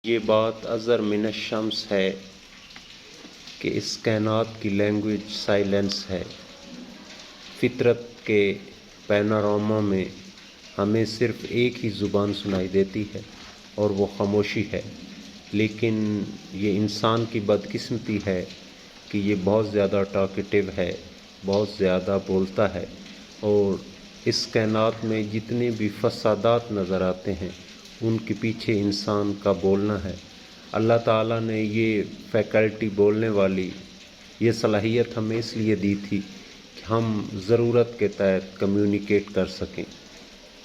یہ بات ازر من الشمس ہے کہ اس کائنات کی لینگویج سائلنس ہے۔ فطرت کے پینوراما میں ہمیں صرف ایک ہی زبان سنائی دیتی ہے اور وہ خاموشی ہے، لیکن یہ انسان کی بدقسمتی ہے کہ یہ بہت زیادہ ٹاکیٹیو ہے، بہت زیادہ بولتا ہے، اور اس کائنات میں جتنے بھی فسادات نظر آتے ہیں ان کے پیچھے انسان کا بولنا ہے۔ اللہ تعالیٰ نے یہ فیکلٹی بولنے والی، یہ صلاحیت ہمیں اس لیے دی تھی کہ ہم ضرورت کے تحت کمیونیکیٹ کر سکیں،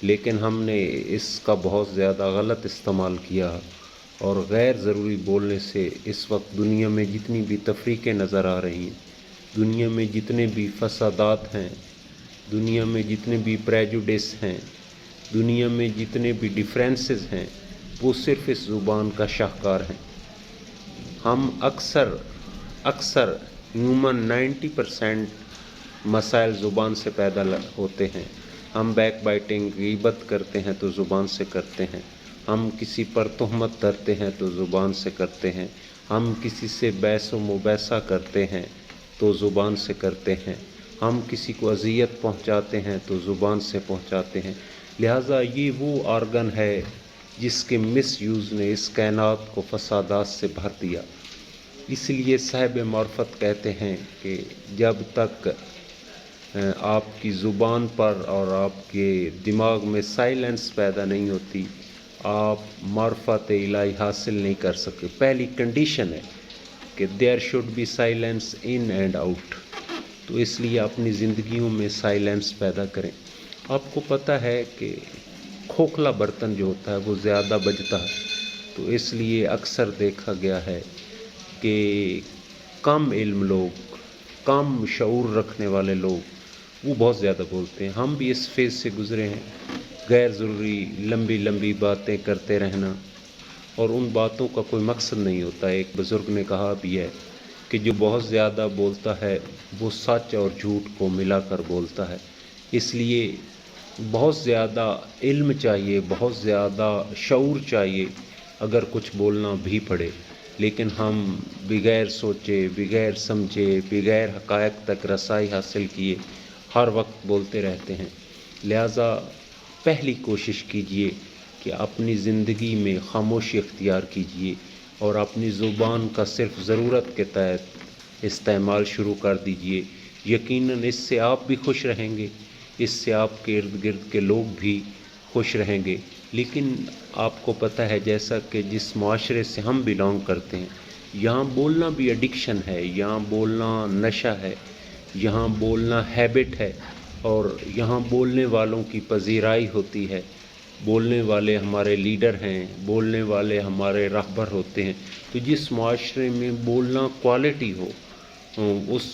لیکن ہم نے اس کا بہت زیادہ غلط استعمال کیا، اور غیر ضروری بولنے سے اس وقت دنیا میں جتنی بھی تفریقیں نظر آ رہی ہیں، دنیا میں جتنے بھی فسادات ہیں، دنیا میں جتنے بھی پریجوڈس ہیں، دنیا میں جتنے بھی ڈیفرنسز ہیں، وہ صرف اس زبان کا شاہکار ہیں۔ ہم اکثر عموماً 90% مسائل زبان سے پیدا ہوتے ہیں۔ ہم بیک بائٹنگ، غیبت کرتے ہیں تو زبان سے کرتے ہیں، ہم کسی پر تہمت دھرتے ہیں تو زبان سے کرتے ہیں، ہم کسی سے بحث و مباحثہ کرتے ہیں تو زبان سے کرتے ہیں، ہم کسی کو اذیت پہنچاتے ہیں تو زبان سے پہنچاتے ہیں۔ لہٰذا یہ وہ آرگن ہے جس کے مس یوز نے اس کائنات کو فسادات سے بھر دیا۔ اس لیے صاحب معرفت کہتے ہیں کہ جب تک آپ کی زبان پر اور آپ کے دماغ میں سائلنس پیدا نہیں ہوتی، آپ معرفت الہی حاصل نہیں کر سکتے۔ پہلی کنڈیشن ہے کہ there should be silence in and out, تو اس لیے اپنی زندگیوں میں سائلنس پیدا کریں۔ آپ کو پتہ ہے کہ کھوکھلا برتن جو ہوتا ہے وہ زیادہ بجتا ہے، تو اس لیے اکثر دیکھا گیا ہے کہ کم علم لوگ، کم شعور رکھنے والے لوگ وہ بہت زیادہ بولتے ہیں۔ ہم بھی اس فیز سے گزرے ہیں، غیر ضروری لمبی باتیں کرتے رہنا، اور ان باتوں کا کوئی مقصد نہیں ہوتا۔ ایک بزرگ نے کہا بھی ہے کہ جو بہت زیادہ بولتا ہے وہ سچ اور جھوٹ کو ملا کر بولتا ہے۔ اس لیے بہت زیادہ علم چاہیے، بہت زیادہ شعور چاہیے اگر کچھ بولنا بھی پڑے، لیکن ہم بغیر سوچے، بغیر سمجھے، بغیر حقائق تک رسائی حاصل کیے ہر وقت بولتے رہتے ہیں۔ لہٰذا پہلی کوشش کیجئے کہ اپنی زندگی میں خاموشی اختیار کیجئے اور اپنی زبان کا صرف ضرورت کے تحت استعمال شروع کر دیجئے۔ یقیناً اس سے آپ بھی خوش رہیں گے، اس سے آپ کے ارد گرد کے لوگ بھی خوش رہیں گے۔ لیکن آپ کو پتہ ہے جیسا کہ جس معاشرے سے ہم بلانگ کرتے ہیں، یہاں بولنا بھی ایڈکشن ہے، یہاں بولنا نشہ ہے، یہاں بولنا ہیبٹ ہے، اور یہاں بولنے والوں کی پذیرائی ہوتی ہے۔ بولنے والے ہمارے لیڈر ہیں، بولنے والے ہمارے رہبر ہوتے ہیں۔ تو جس معاشرے میں بولنا کوالٹی ہو، اس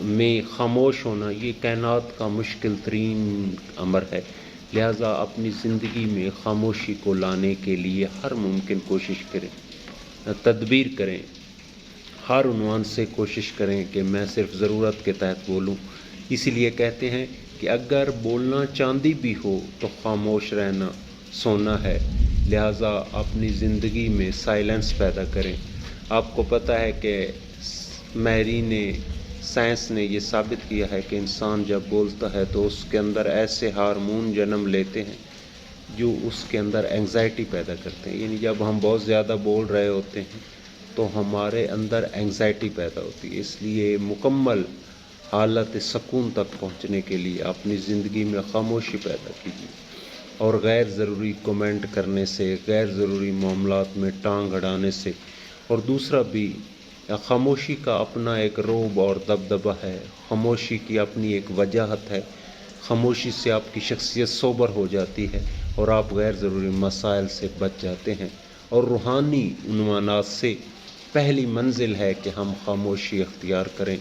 میں خاموش ہونا یہ کائنات کا مشکل ترین امر ہے۔ لہٰذا اپنی زندگی میں خاموشی کو لانے کے لیے ہر ممکن کوشش کریں، تدبیر کریں، ہر عنوان سے کوشش کریں کہ میں صرف ضرورت کے تحت بولوں۔ اسی لیے کہتے ہیں کہ اگر بولنا چاندی بھی ہو تو خاموش رہنا سونا ہے۔ لہٰذا اپنی زندگی میں سائلنس پیدا کریں۔ آپ کو پتہ ہے کہ ماہرین سائنس نے یہ ثابت کیا ہے کہ انسان جب بولتا ہے تو اس کے اندر ایسے ہارمون جنم لیتے ہیں جو اس کے اندر انگزائٹی پیدا کرتے ہیں۔ یعنی جب ہم بہت زیادہ بول رہے ہوتے ہیں تو ہمارے اندر انگزائٹی پیدا ہوتی ہے۔ اس لیے مکمل حالت سکون تک پہنچنے کے لیے اپنی زندگی میں خاموشی پیدا کیجیے، اور غیر ضروری کومنٹ کرنے سے، غیر ضروری معاملات میں ٹانگ اڑانے سے، اور دوسرا بھی خاموشی کا اپنا ایک رعب اور دبدبہ ہے، خاموشی کی اپنی ایک وجاہت ہے۔ خاموشی سے آپ کی شخصیت سوبر ہو جاتی ہے اور آپ غیر ضروری مسائل سے بچ جاتے ہیں، اور روحانی عنوانات سے پہلی منزل ہے کہ ہم خاموشی اختیار کریں۔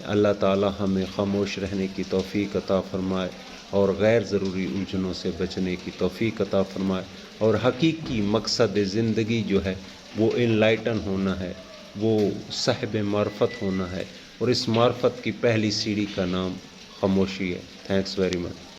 اللہ تعالی ہمیں خاموش رہنے کی توفیق عطا فرمائے اور غیر ضروری الجھنوں سے بچنے کی توفیق عطا فرمائے، اور حقیقی مقصد زندگی جو ہے وہ انلائٹن ہونا ہے، وہ صاحب معرفت ہونا ہے، اور اس معرفت کی پہلی سیڑھی کا نام خاموشی ہے۔ Thanks very much.